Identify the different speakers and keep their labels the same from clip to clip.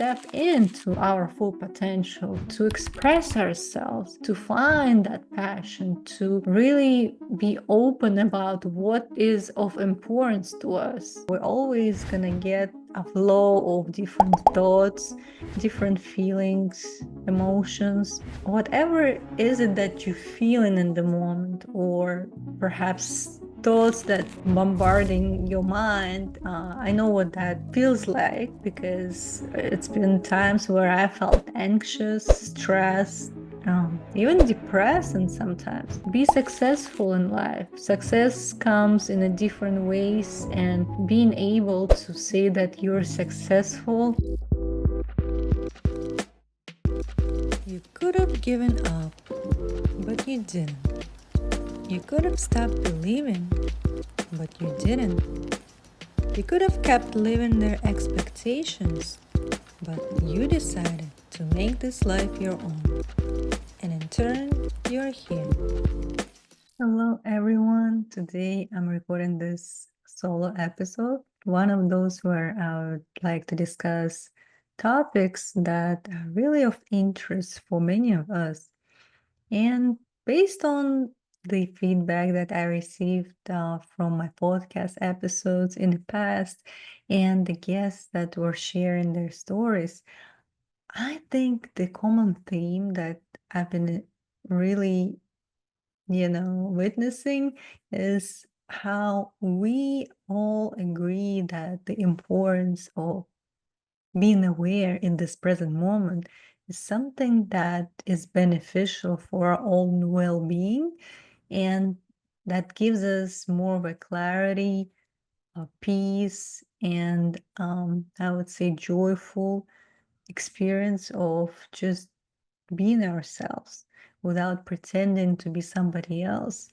Speaker 1: step into our full potential, to express ourselves, to find that passion, to really be open about what is of importance to us. We're always gonna get a flow of different thoughts, different feelings, emotions, whatever is it that you're feeling in the moment, or perhaps thoughts that bombarding your mind. I know what that feels like because it's been times where I felt anxious, stressed, even depressed, and sometimes be successful in life. Success comes in a different ways, and being able to say that you're successful.
Speaker 2: You could have given up, but you didn't. You could have stopped believing, but you didn't. You could have kept living their expectations, but you decided to make this life your own. And in turn, you're here.
Speaker 1: Hello, everyone. Today I'm recording this solo episode, one of those where I would like to discuss topics that are really of interest for many of us. And based on the feedback that I received from my podcast episodes in the past and the guests that were sharing their stories, I think the common theme that I've been really witnessing is how we all agree that the importance of being aware in this present moment is something that is beneficial for our own well-being, and that gives us more of a clarity, a peace, and I would say joyful experience of just being ourselves without pretending to be somebody else.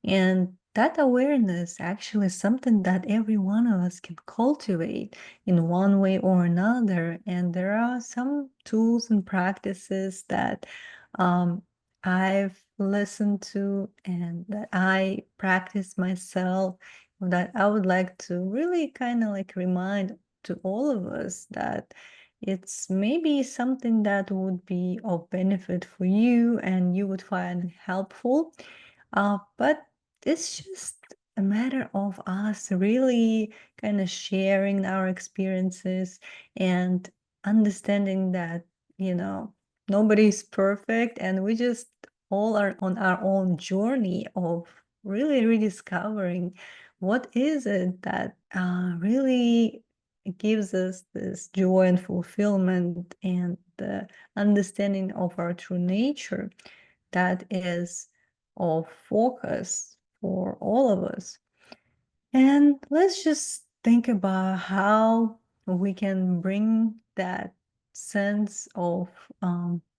Speaker 1: And that awareness actually is something that every one of us can cultivate in one way or another. And there are some tools and practices that I've listened to and that I practice myself that I would like to really kind of like remind to all of us that it's maybe something that would be of benefit for you and you would find helpful. But it's just a matter of us really kind of sharing our experiences and understanding that, you know, nobody's perfect and we just all are on our own journey of really rediscovering what is it that really gives us this joy and fulfillment and the understanding of our true nature that is of focus for all of us. And let's just think about how we can bring that sense of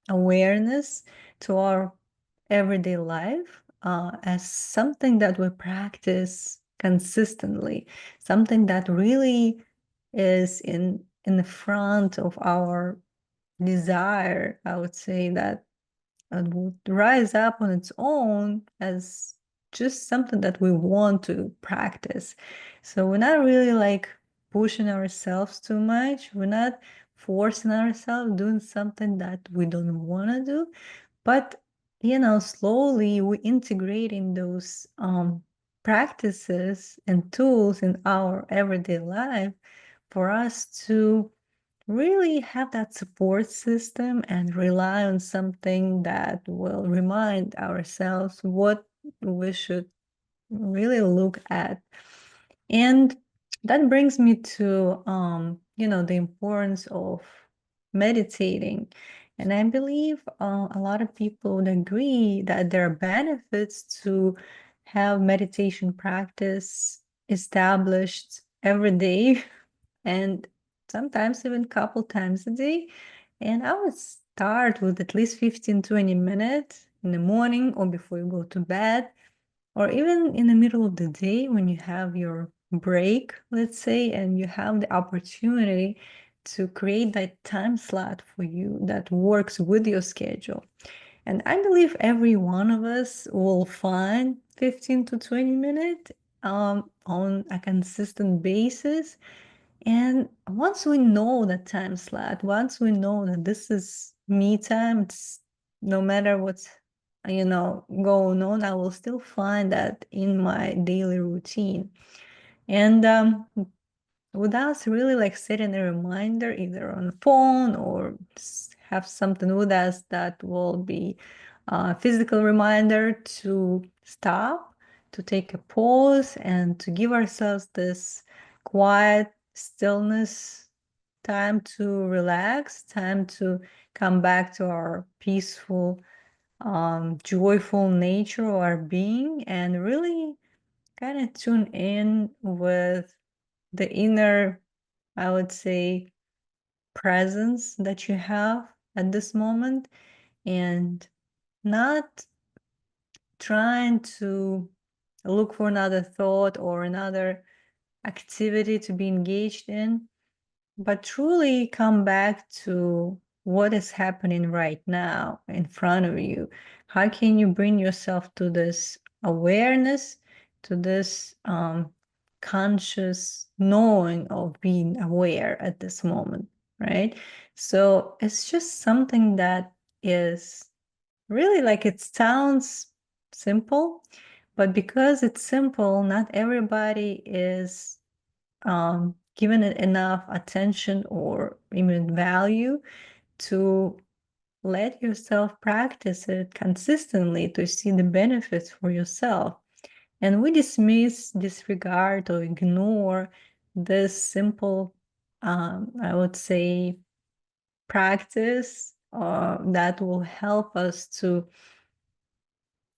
Speaker 1: awareness to our everyday life as something that we practice consistently, something that really is in the front of our desire. I would say that would rise up on its own as just something that we want to practice. So we're not really like pushing ourselves too much. We're not forcing ourselves doing something that we don't want to do, but slowly we integrating those practices and tools in our everyday life for us to really have that support system and rely on something that will remind ourselves what we should really look at. And that brings me to the importance of meditating. And I believe a lot of people would agree that there are benefits to have meditation practice established every day and sometimes even a couple times a day. And I would start with at least 15-20 minutes in the morning or before you go to bed, or even in the middle of the day when you have your break, let's say, and you have the opportunity to create that time slot for you that works with your schedule. And I believe every one of us will find 15 to 20 minutes on a consistent basis And once we know that time slot, once we know that this is me time, it's no matter what's going on, I will still find that in my daily routine. And without really like setting a reminder either on the phone or have something with us that will be a physical reminder to stop, to take a pause, and to give ourselves this quiet stillness time to relax, time to come back to our peaceful, joyful nature of our being, and really kind of tune in with the inner, I would say, presence that you have at this moment, and not trying to look for another thought or another activity to be engaged in, but truly come back to what is happening right now in front of you. How can you bring yourself to this awareness, to this conscious knowing of being aware at this moment, right? So it's just something that is really like, it sounds simple, but because it's simple, not everybody is given it enough attention or even value to let yourself practice it consistently to see the benefits for yourself. And we dismiss, disregard, or ignore this simple, I would say, practice that will help us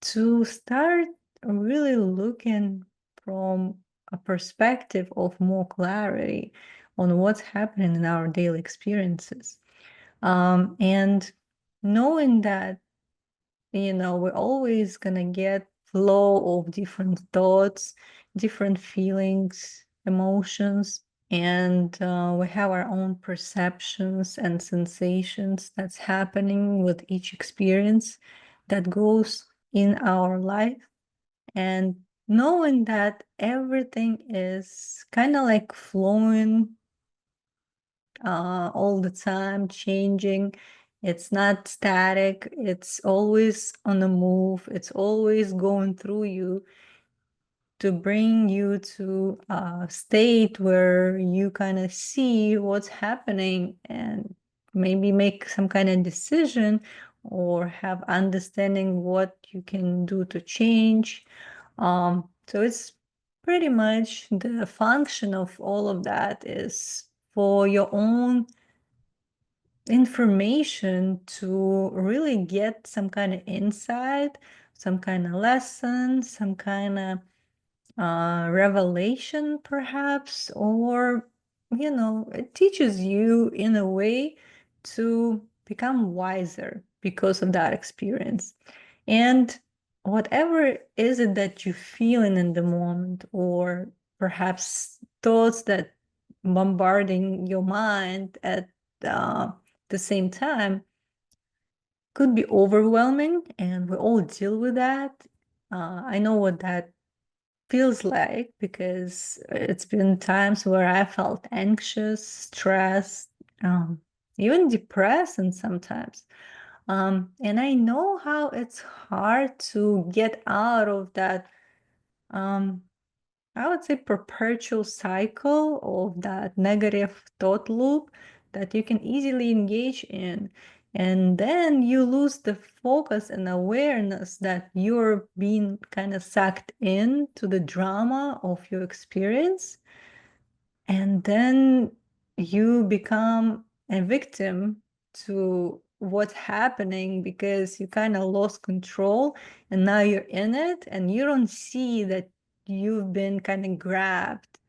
Speaker 1: to start really looking from a perspective of more clarity on what's happening in our daily experiences. And knowing that, we're always gonna get flow of different thoughts, different feelings, emotions, and we have our own perceptions and sensations that's happening with each experience that goes in our life. And knowing that everything is kind of like flowing all the time, changing. It's not static, it's always on the move, it's always going through you to bring you to a state where you kind of see what's happening and maybe make some kind of decision or have understanding what you can do to change. So it's pretty much the function of all of that is for your own information to really get some kind of insight, some kind of lesson, some kind of revelation, perhaps, or, it teaches you in a way to become wiser because of that experience. And whatever is it that you feeling in the moment, or perhaps thoughts that bombarding your mind at the same time, could be overwhelming, and we all deal with that. I know what that feels like because it's been times where I felt anxious, stressed, even depressed, and sometimes. And I know how it's hard to get out of that, I would say, perpetual cycle of that negative thought loop that you can easily engage in. And then you lose the focus and awareness that you're being kind of sucked in to the drama of your experience. And then you become a victim to what's happening because you kind of lost control and now you're in it and you don't see that you've been kind of grabbed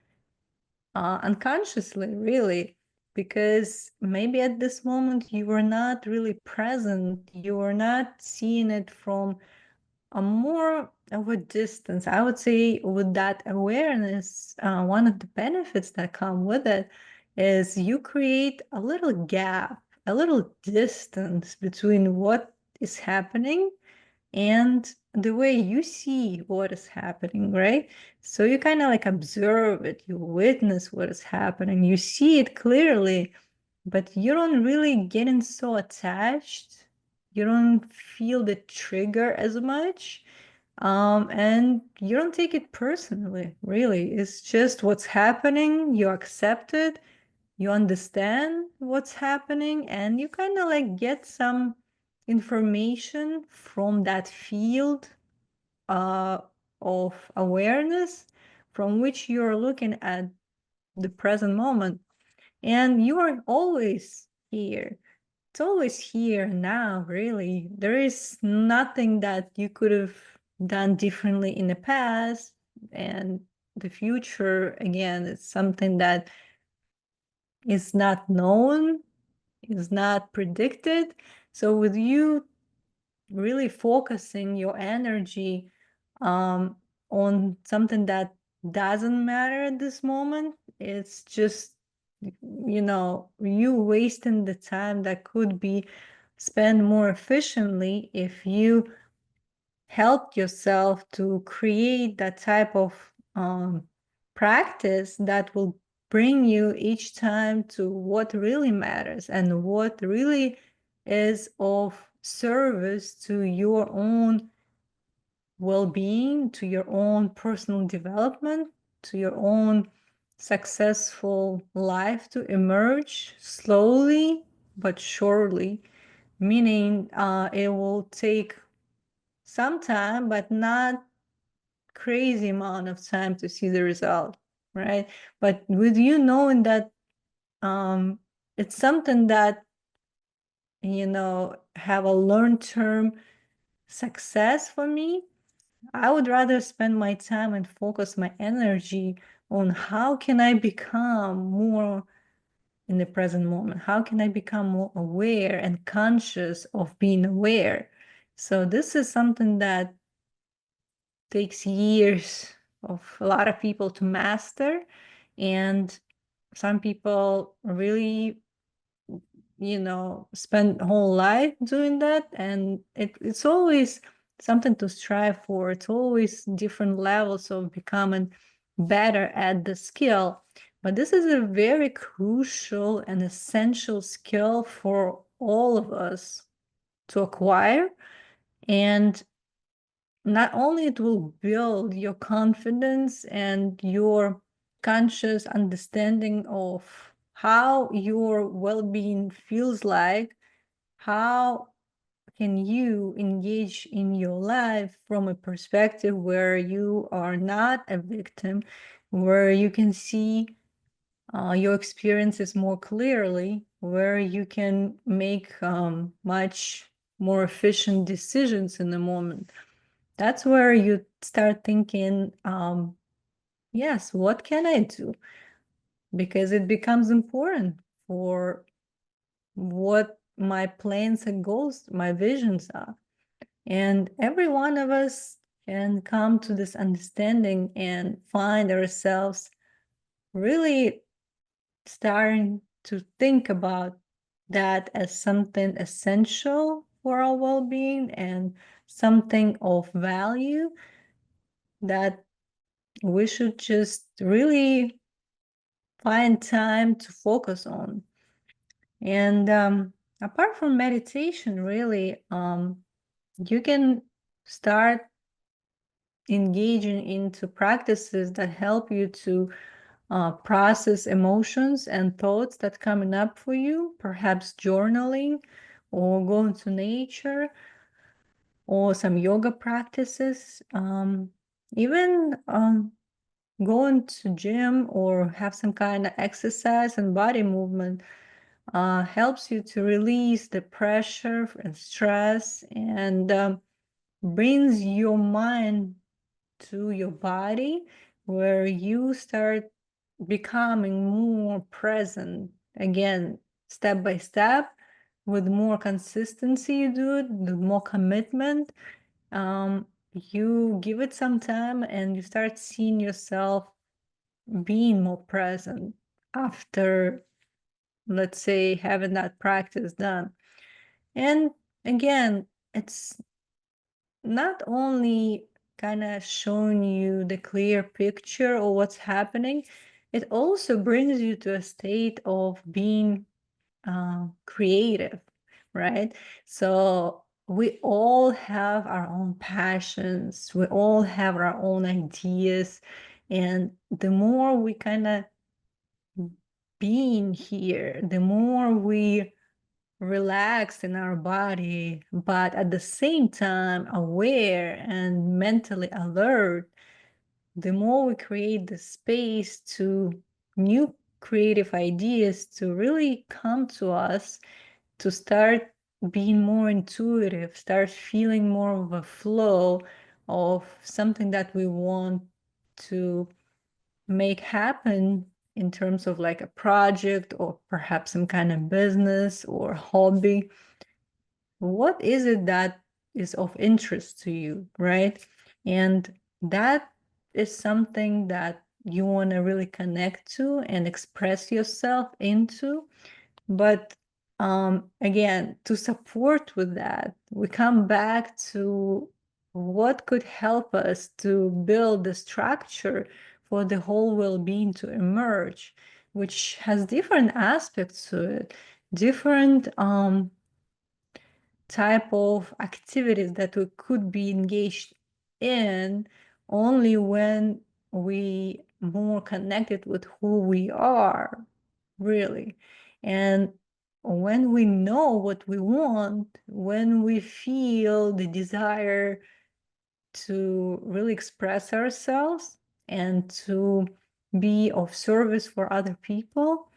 Speaker 1: unconsciously, really, because maybe at this moment you were not really present, you were not seeing it from a more of a distance. I would say with that awareness, one of the benefits that come with it is you create a little gap, a little distance between what is happening and the way you see what is happening, right? So you kind of like observe it, you witness what is happening, you see it clearly, but you don't really getting so attached. You don't feel the trigger as much. And you don't take it personally, really. It's just what's happening, you accept it, you understand what's happening, and you kind of like get some information from that field uh, of awareness from which you're looking at the present moment. And you are always here. It's always here now, really. There is nothing that you could have done differently in the past. And the future, again, is something that is not known, is not predicted. So with you really focusing your energy um, on something that doesn't matter at this moment, it's just, you wasting the time that could be spent more efficiently if you helped yourself to create that type of practice that will bring you each time to what really matters and what really is of service to your own well-being, to your own personal development, to your own successful life to emerge slowly but surely, meaning it will take some time, but not crazy amount of time to see the result, right? But with you knowing that it's something that, have a long-term success for me, I would rather spend my time and focus my energy on how can I become more in the present moment? How can I become more aware and conscious of being aware? So this is something that takes years of a lot of people to master, and some people really spend whole life doing that, and it's always something to strive for. It's always different levels of becoming better at the skill, but this is a very crucial and essential skill for all of us to acquire. And not only it will build your confidence and your conscious understanding of how your well-being feels like, how can you engage in your life from a perspective where you are not a victim, where you can see your experiences more clearly, where you can make much more efficient decisions in the moment. That's where you start thinking, yes, what can I do? Because it becomes important for what my plans and goals, my visions are. And every one of us can come to this understanding and find ourselves really starting to think about that as something essential for our well-being and something of value that we should just really find time to focus on. And apart from meditation, really, you can start engaging into practices that help you to process emotions and thoughts that coming up for you, perhaps journaling or going to nature or some yoga practices, even going to gym or have some kind of exercise and body movement helps you to release the pressure and stress, and brings your mind to your body, where you start becoming more present again, step by step. With more consistency you do it, with more commitment, you give it some time and you start seeing yourself being more present after, let's say, having that practice done. And again, it's not only kind of showing you the clear picture of what's happening, it also brings you to a state of being creative, right? So we all have our own passions, we all have our own ideas, and the more we kind of being here, the more we relax in our body, but at the same time aware and mentally alert, the more we create the space to new creative ideas to really come to us, to start being more intuitive, start feeling more of a flow of something that we want to make happen in terms of like a project or perhaps some kind of business or hobby. What is it that is of interest to you, right? And that is something that you want to really connect to and express yourself into. But again, to support with that, we come back to what could help us to build the structure for the whole well-being to emerge, which has different aspects to it, different type of activities that we could be engaged in only when we more connected with who we are, really. And when we know what we want, when we feel the desire to really express ourselves and to be of service for other people,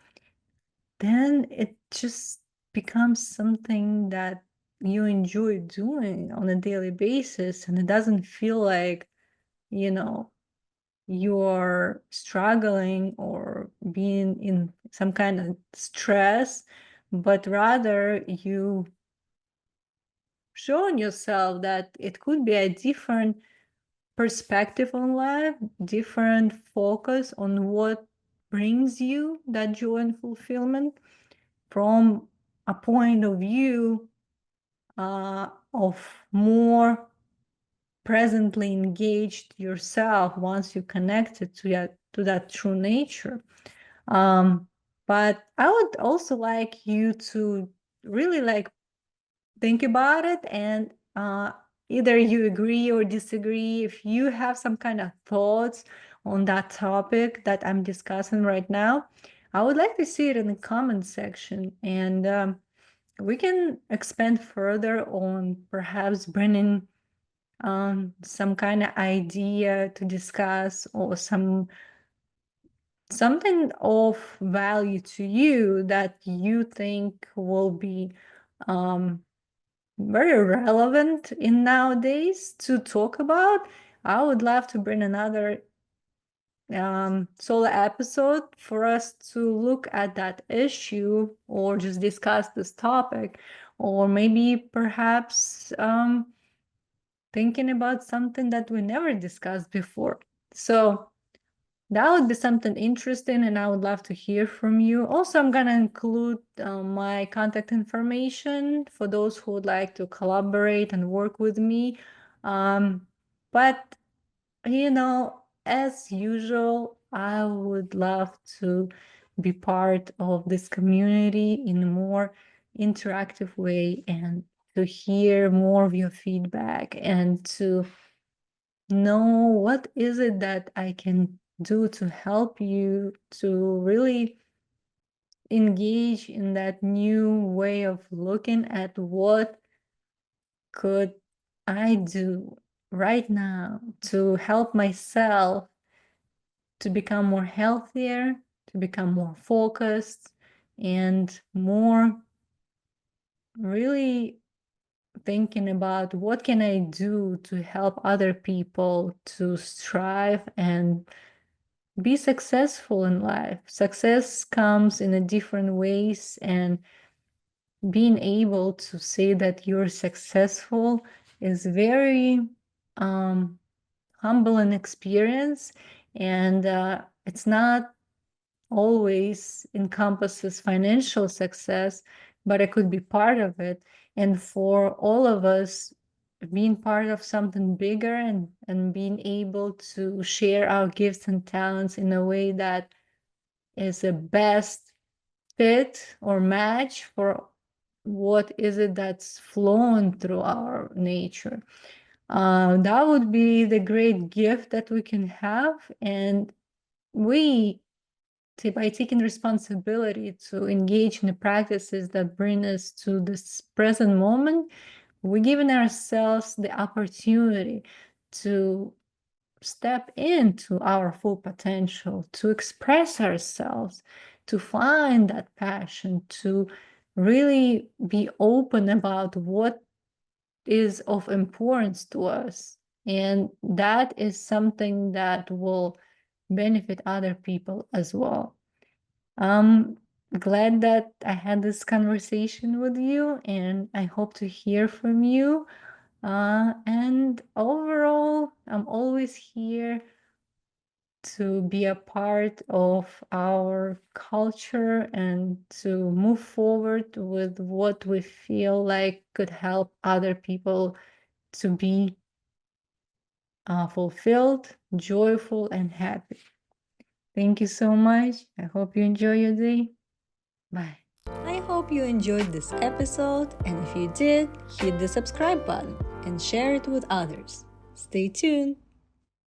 Speaker 1: then it just becomes something that you enjoy doing on a daily basis, and it doesn't feel like, you know, you're struggling or being in some kind of stress, but rather you showing yourself that it could be a different perspective on life, different focus on what brings you that joy and fulfillment from a point of view of more presently engaged yourself once you connected to that true nature. But I would also like you to really like think about it, and either you agree or disagree. If you have some kind of thoughts on that topic that I'm discussing right now, I would like to see it in the comment section, and we can expand further on perhaps bringing some kind of idea to discuss, or something of value to you that you think will be very relevant in nowadays to talk about. I would love to bring another solo episode for us to look at that issue or just discuss this topic, or maybe perhaps thinking about something that we never discussed before. So that would be something interesting, and I would love to hear from you. Also, I'm going to include my contact information for those who would like to collaborate and work with me. But, you know, as usual, I would love to be part of this community in a more interactive way, and to hear more of your feedback, and to know what is it that I can do to help you to really engage in that new way of looking at what could I do right now to help myself to become more healthier, to become more focused, and more really thinking about what can I do to help other people to strive and be successful in life. Success comes in a different ways, and being able to say that you're successful is very humbling experience, and it's not always encompasses financial success, but it could be part of it. And for all of us, being part of something bigger and being able to share our gifts and talents in a way that is the best fit or match for what is it that's flowing through our nature. That would be the great gift that we can have. And we, by taking responsibility to engage in the practices that bring us to this present moment, we're giving ourselves the opportunity to step into our full potential, to express ourselves, to find that passion, to really be open about what is of importance to us. And that is something that will benefit other people as well. I'm glad that I had this conversation with you, and I hope to hear from you. And overall, I'm always here to be a part of our culture and to move forward with what we feel like could help other people to be fulfilled, joyful, and happy. Thank you so much. I hope you enjoy your day. Bye.
Speaker 2: I hope you enjoyed this episode, and if you did, hit the subscribe button and share it with others. Stay tuned!